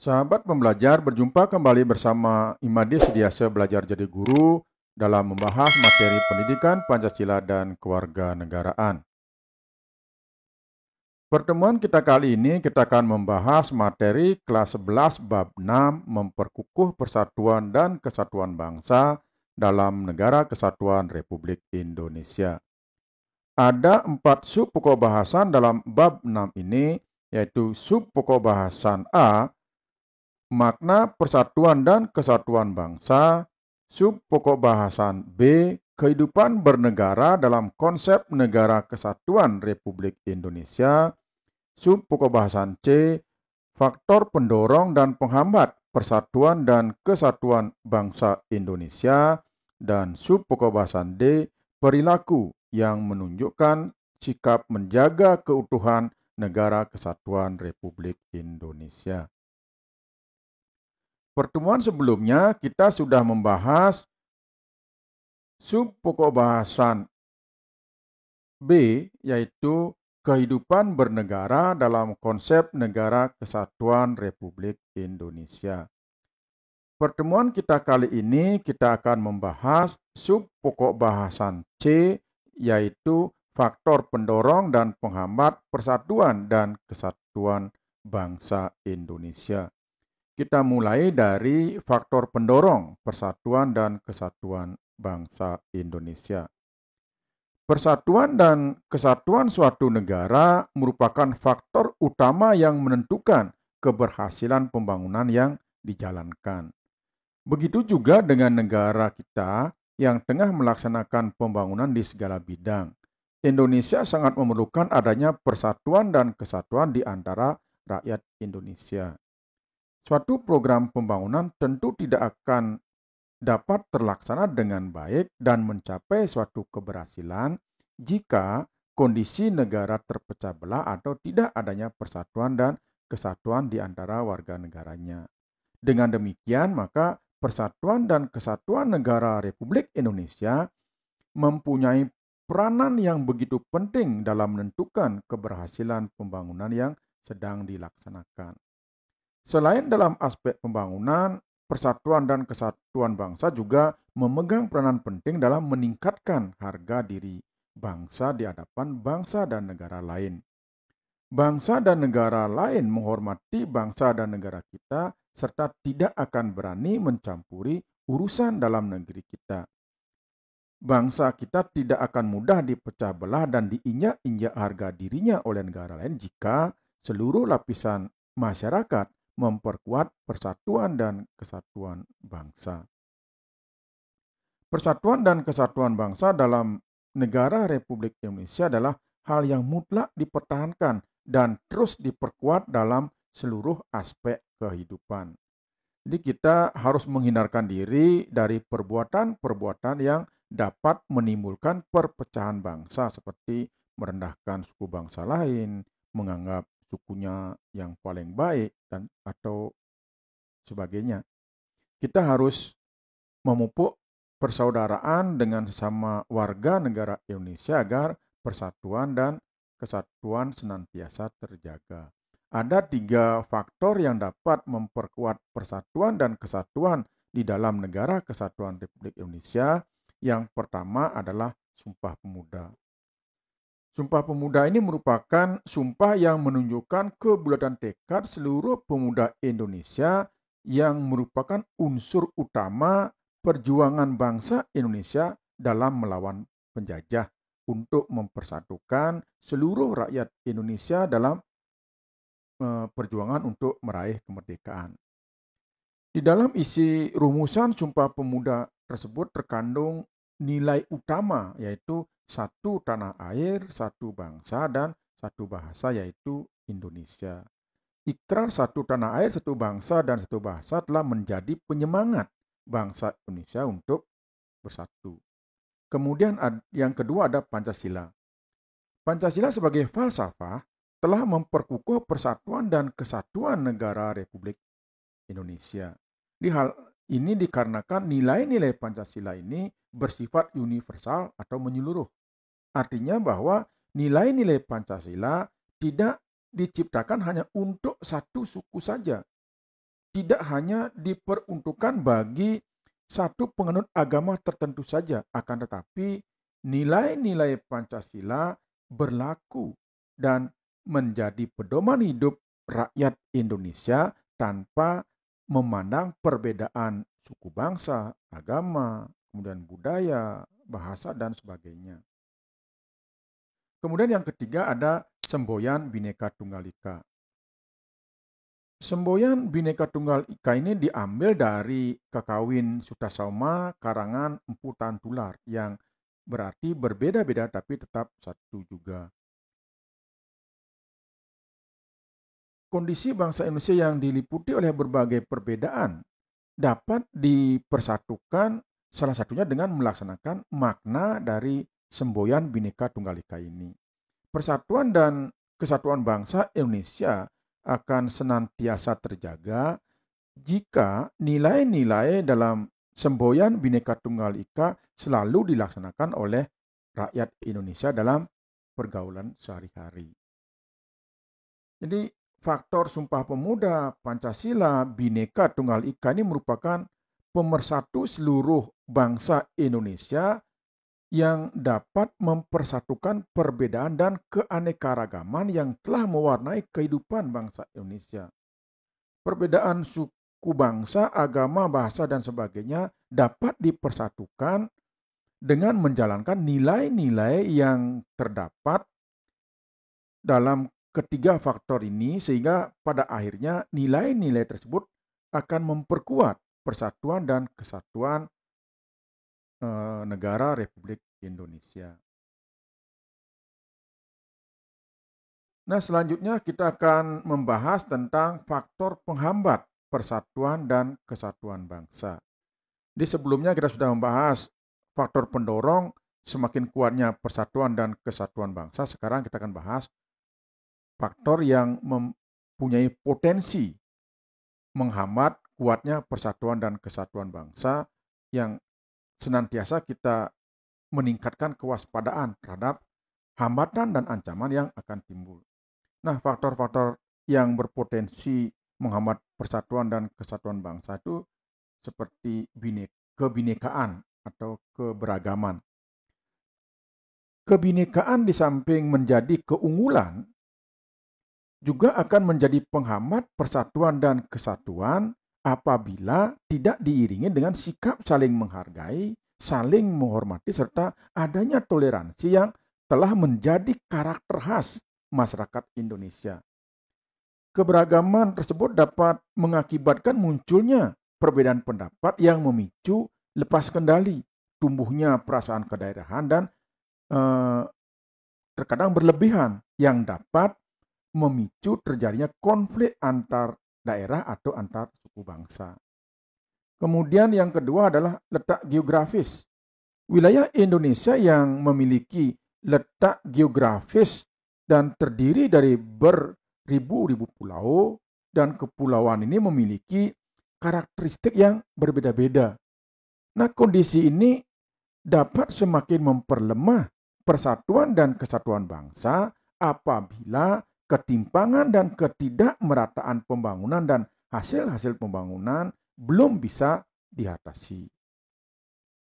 Sahabat pembelajar, berjumpa kembali bersama Imade Sediasa Belajar Jadi Guru dalam membahas materi pendidikan Pancasila dan kewarganegaraan. Pertemuan kita kali ini kita akan membahas materi kelas 11 bab 6 memperkukuh persatuan dan kesatuan bangsa dalam Negara Kesatuan Republik Indonesia. Ada 4 sub pokok bahasan dalam bab 6 ini, yaitu sub pokok bahasan A, makna persatuan dan kesatuan bangsa. Sub pokok bahasan B, kehidupan bernegara dalam konsep Negara Kesatuan Republik Indonesia. Sub pokok bahasan C, faktor pendorong dan penghambat persatuan dan kesatuan bangsa Indonesia. Dan sub pokok bahasan D, perilaku yang menunjukkan sikap menjaga keutuhan Negara Kesatuan Republik Indonesia. Pertemuan sebelumnya kita sudah membahas sub pokok bahasan B, yaitu kehidupan bernegara dalam konsep Negara Kesatuan Republik Indonesia. Pertemuan kita kali ini kita akan membahas sub pokok bahasan C, yaitu faktor pendorong dan penghambat persatuan dan kesatuan bangsa Indonesia. Kita mulai dari faktor pendorong persatuan dan kesatuan bangsa Indonesia. Persatuan dan kesatuan suatu negara merupakan faktor utama yang menentukan keberhasilan pembangunan yang dijalankan. Begitu juga dengan negara kita yang tengah melaksanakan pembangunan di segala bidang. Indonesia sangat memerlukan adanya persatuan dan kesatuan di antara rakyat Indonesia. Suatu program pembangunan tentu tidak akan dapat terlaksana dengan baik dan mencapai suatu keberhasilan jika kondisi negara terpecah belah atau tidak adanya persatuan dan kesatuan di antara warga negaranya. Dengan demikian, maka persatuan dan kesatuan negara Republik Indonesia mempunyai peranan yang begitu penting dalam menentukan keberhasilan pembangunan yang sedang dilaksanakan. Selain dalam aspek pembangunan, persatuan dan kesatuan bangsa juga memegang peranan penting dalam meningkatkan harga diri bangsa di hadapan bangsa dan negara lain. Bangsa dan negara lain menghormati bangsa dan negara kita serta tidak akan berani mencampuri urusan dalam negeri kita. Bangsa kita tidak akan mudah dipecah belah dan diinjak-injak harga dirinya oleh negara lain jika seluruh lapisan masyarakat memperkuat persatuan dan kesatuan bangsa. Persatuan dan kesatuan bangsa dalam negara Republik Indonesia adalah hal yang mutlak dipertahankan dan terus diperkuat dalam seluruh aspek kehidupan. Jadi kita harus menghindarkan diri dari perbuatan-perbuatan yang dapat menimbulkan perpecahan bangsa seperti merendahkan suku bangsa lain, menganggap sukunya yang paling baik dan atau sebagainya. Kita harus memupuk persaudaraan dengan sesama warga negara Indonesia agar persatuan dan kesatuan senantiasa terjaga. Ada 3 faktor yang dapat memperkuat persatuan dan kesatuan di dalam Negara Kesatuan Republik Indonesia. Yang pertama adalah Sumpah Pemuda. Sumpah Pemuda ini merupakan sumpah yang menunjukkan kebulatan tekad seluruh pemuda Indonesia yang merupakan unsur utama perjuangan bangsa Indonesia dalam melawan penjajah untuk mempersatukan seluruh rakyat Indonesia dalam perjuangan untuk meraih kemerdekaan. Di dalam isi rumusan Sumpah Pemuda tersebut terkandung nilai utama, yaitu 1 tanah air, 1 bangsa, dan 1 bahasa, yaitu Indonesia. Ikrar 1 tanah air, 1 bangsa, dan 1 bahasa telah menjadi penyemangat bangsa Indonesia untuk bersatu. Kemudian yang kedua ada Pancasila. Pancasila sebagai falsafah telah memperkukuh persatuan dan kesatuan negara Republik Indonesia. Di hal ini dikarenakan nilai-nilai Pancasila ini bersifat universal atau menyeluruh. Artinya bahwa nilai-nilai Pancasila tidak diciptakan hanya untuk satu suku saja, tidak hanya diperuntukkan bagi satu penganut agama tertentu saja, akan tetapi nilai-nilai Pancasila berlaku dan menjadi pedoman hidup rakyat Indonesia tanpa memandang perbedaan suku bangsa, agama, kemudian budaya, bahasa, dan sebagainya. Kemudian yang ketiga ada semboyan Bhinneka Tunggal Ika. Semboyan Bhinneka Tunggal Ika ini diambil dari Kakawin Sutasoma karangan Empu Tantular yang berarti berbeda-beda tapi tetap satu juga. Kondisi bangsa Indonesia yang diliputi oleh berbagai perbedaan dapat dipersatukan salah satunya dengan melaksanakan makna dari semboyan Bhinneka Tunggal Ika ini. Persatuan dan kesatuan bangsa Indonesia akan senantiasa terjaga jika nilai-nilai dalam semboyan Bhinneka Tunggal Ika selalu dilaksanakan oleh rakyat Indonesia dalam pergaulan sehari-hari. Jadi faktor Sumpah Pemuda, Pancasila, Bhinneka Tunggal Ika ini merupakan pemersatu seluruh bangsa Indonesia yang dapat mempersatukan perbedaan dan keanekaragaman yang telah mewarnai kehidupan bangsa Indonesia. Perbedaan suku bangsa, agama, bahasa, dan sebagainya dapat dipersatukan dengan menjalankan nilai-nilai yang terdapat dalam ketiga faktor ini, sehingga pada akhirnya nilai-nilai tersebut akan memperkuat persatuan dan kesatuan negara Republik Indonesia. Nah, selanjutnya kita akan membahas tentang faktor penghambat persatuan dan kesatuan bangsa. Di sebelumnya kita sudah membahas faktor pendorong semakin kuatnya persatuan dan kesatuan bangsa. Sekarang kita akan bahas faktor yang mempunyai potensi menghambat kuatnya persatuan dan kesatuan bangsa yang senantiasa kita meningkatkan kewaspadaan terhadap hambatan dan ancaman yang akan timbul. Nah, faktor-faktor yang berpotensi menghambat persatuan dan kesatuan bangsa itu seperti kebinekaan atau keberagaman. Kebinekaan di samping menjadi keunggulan juga akan menjadi penghambat persatuan dan kesatuan apabila tidak diiringi dengan sikap saling menghargai, saling menghormati, serta adanya toleransi yang telah menjadi karakter khas masyarakat Indonesia. Keberagaman tersebut dapat mengakibatkan munculnya perbedaan pendapat yang memicu lepas kendali, tumbuhnya perasaan kedaerahan dan terkadang berlebihan yang dapat memicu terjadinya konflik antar daerah atau antar suku bangsa. Kemudian yang kedua adalah letak geografis. Wilayah Indonesia yang memiliki letak geografis dan terdiri dari beribu-ribu pulau, dan kepulauan ini memiliki karakteristik yang berbeda-beda. Nah, kondisi ini dapat semakin memperlemah persatuan dan kesatuan bangsa apabila ketimpangan dan ketidakmerataan pembangunan dan hasil-hasil pembangunan belum bisa diatasi.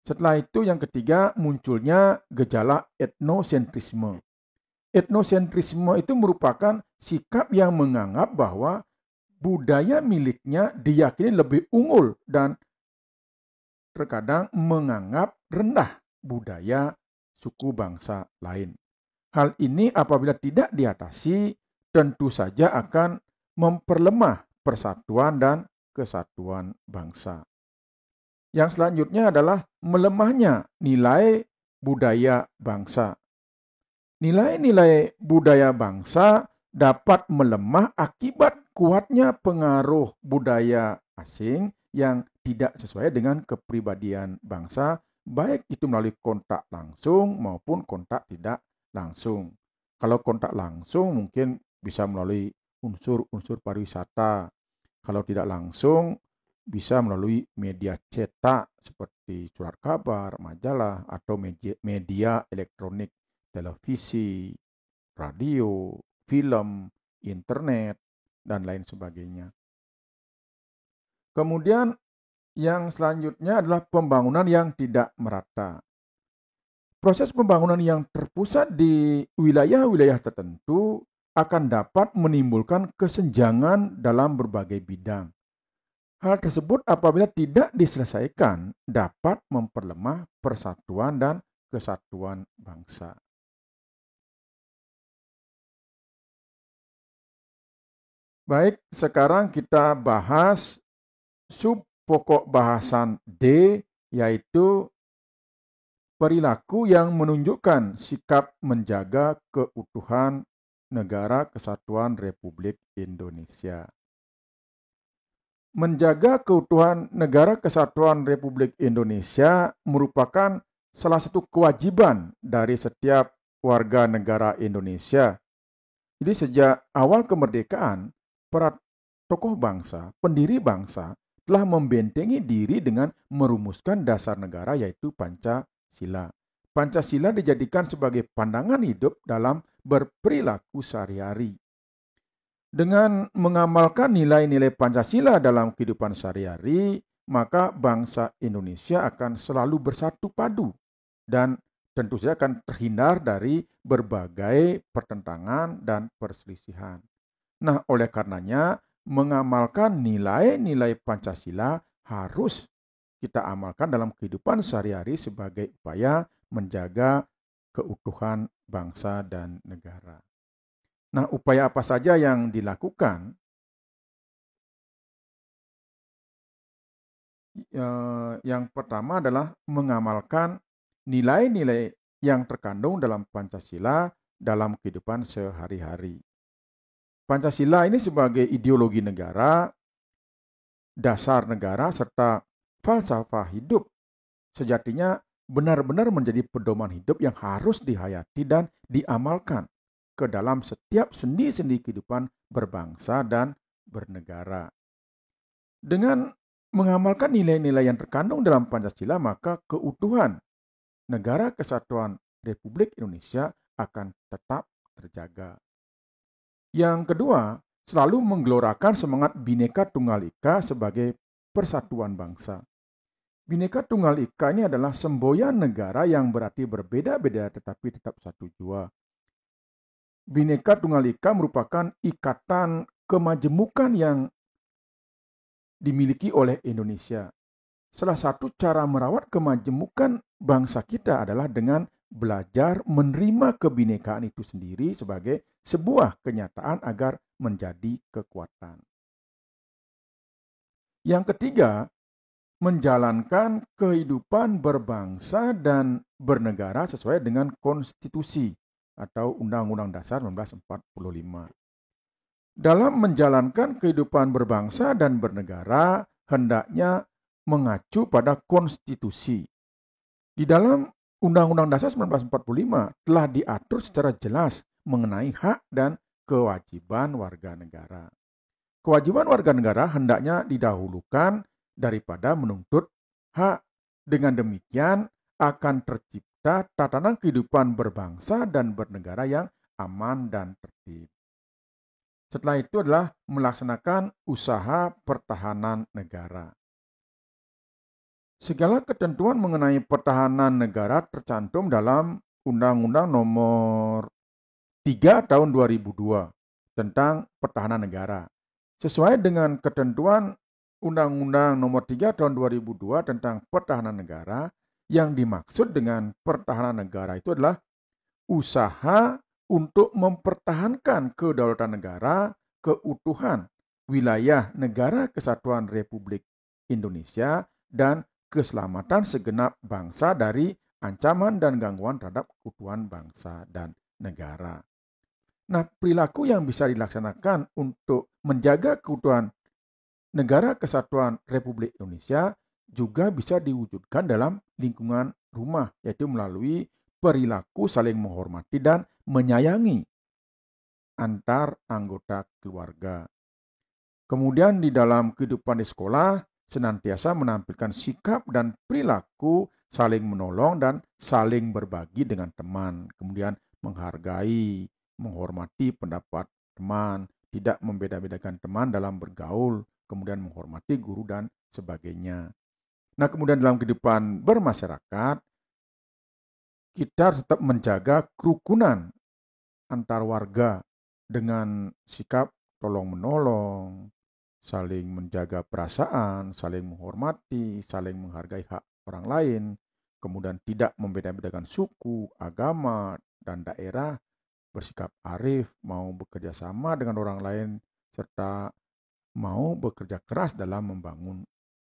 Setelah itu yang ketiga munculnya gejala etnosentrisme. Etnosentrisme itu merupakan sikap yang menganggap bahwa budaya miliknya diyakini lebih unggul dan terkadang menganggap rendah budaya suku bangsa lain. Hal ini apabila tidak diatasi tentu saja akan memperlemah persatuan dan kesatuan bangsa. Yang selanjutnya adalah melemahnya nilai budaya bangsa. Nilai-nilai budaya bangsa dapat melemah akibat kuatnya pengaruh budaya asing yang tidak sesuai dengan kepribadian bangsa, baik itu melalui kontak langsung maupun kontak tidak langsung. Kalau kontak langsung mungkin bisa melalui unsur-unsur pariwisata. Kalau tidak langsung bisa melalui media cetak seperti surat kabar, majalah, atau media elektronik, televisi, radio, film, internet, dan lain sebagainya. Kemudian yang selanjutnya adalah pembangunan yang tidak merata. Proses pembangunan yang terpusat di wilayah-wilayah tertentu akan dapat menimbulkan kesenjangan dalam berbagai bidang. Hal tersebut apabila tidak diselesaikan dapat memperlemah persatuan dan kesatuan bangsa. Baik, sekarang kita bahas sub pokok bahasan D, yaitu perilaku yang menunjukkan sikap menjaga keutuhan Negara Kesatuan Republik Indonesia. Menjaga keutuhan Negara Kesatuan Republik Indonesia merupakan salah satu kewajiban dari setiap warga negara Indonesia. Jadi sejak awal kemerdekaan, para tokoh bangsa, pendiri bangsa, telah membentengi diri dengan merumuskan dasar negara yaitu Pancasila. Pancasila dijadikan sebagai pandangan hidup dalam berperilaku sehari-hari. Dengan mengamalkan nilai-nilai Pancasila dalam kehidupan sehari-hari, maka bangsa Indonesia akan selalu bersatu padu dan tentu saja akan terhindar dari berbagai pertentangan dan perselisihan. Nah, oleh karenanya, mengamalkan nilai-nilai Pancasila harus kita amalkan dalam kehidupan sehari-hari sebagai upaya menjaga keutuhan bangsa dan negara. Nah, upaya apa saja yang dilakukan? Yang pertama adalah mengamalkan nilai-nilai yang terkandung dalam Pancasila dalam kehidupan sehari-hari. Pancasila ini sebagai ideologi negara, dasar negara, serta falsafah hidup sejatinya benar-benar menjadi pedoman hidup yang harus dihayati dan diamalkan ke dalam setiap sendi-sendi kehidupan berbangsa dan bernegara. Dengan mengamalkan nilai-nilai yang terkandung dalam Pancasila, maka keutuhan Negara Kesatuan Republik Indonesia akan tetap terjaga. Yang kedua, selalu menggelorakan semangat Bhinneka Tunggal Ika sebagai persatuan bangsa. Bhinneka Tunggal Ika ini adalah semboyan negara yang berarti berbeda-beda tetapi tetap satu jua. Bhinneka Tunggal Ika merupakan ikatan kemajemukan yang dimiliki oleh Indonesia. Salah satu cara merawat kemajemukan bangsa kita adalah dengan belajar menerima kebinekaan itu sendiri sebagai sebuah kenyataan agar menjadi kekuatan. Yang ketiga, menjalankan kehidupan berbangsa dan bernegara sesuai dengan konstitusi atau Undang-Undang Dasar 1945. Dalam menjalankan kehidupan berbangsa dan bernegara, hendaknya mengacu pada konstitusi. Di dalam Undang-Undang Dasar 1945 telah diatur secara jelas mengenai hak dan kewajiban warga negara. Kewajiban warga negara hendaknya didahulukan daripada menuntut hak. Dengan demikian akan tercipta tatanan kehidupan berbangsa dan bernegara yang aman dan tertib. Setelah itu adalah melaksanakan usaha pertahanan negara. Segala ketentuan mengenai pertahanan negara tercantum dalam Undang-Undang Nomor 3 Tahun 2002 tentang pertahanan negara. Sesuai dengan ketentuan Undang-Undang Nomor 3 Tahun 2002 tentang pertahanan negara, yang dimaksud dengan pertahanan negara itu adalah usaha untuk mempertahankan kedaulatan negara, keutuhan wilayah Negara Kesatuan Republik Indonesia, dan keselamatan segenap bangsa dari ancaman dan gangguan terhadap keutuhan bangsa dan negara. Nah, perilaku yang bisa dilaksanakan untuk menjaga keutuhan Negara Kesatuan Republik Indonesia juga bisa diwujudkan dalam lingkungan rumah, yaitu melalui perilaku saling menghormati dan menyayangi antar anggota keluarga. Kemudian di dalam kehidupan di sekolah, senantiasa menampilkan sikap dan perilaku saling menolong dan saling berbagi dengan teman. Kemudian menghargai, menghormati pendapat teman, tidak membeda-bedakan teman dalam bergaul, kemudian menghormati guru dan sebagainya. Nah, kemudian dalam kehidupan bermasyarakat, kita harus tetap menjaga kerukunan antar warga dengan sikap tolong-menolong, saling menjaga perasaan, saling menghormati, saling menghargai hak orang lain, kemudian tidak membeda-bedakan suku, agama, dan daerah, bersikap arif, mau bekerja sama dengan orang lain, serta mau bekerja keras dalam membangun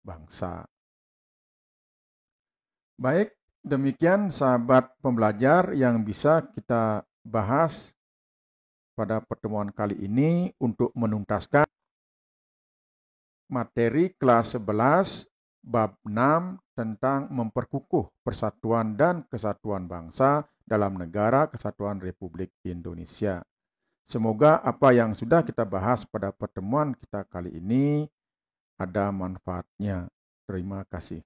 bangsa. Baik, demikian sahabat pembelajar yang bisa kita bahas pada pertemuan kali ini untuk menuntaskan materi kelas 11 bab 6 tentang memperkukuh persatuan dan kesatuan bangsa dalam negara kesatuan Republik Indonesia. Semoga apa yang sudah kita bahas pada pertemuan kita kali ini ada manfaatnya. Terima kasih.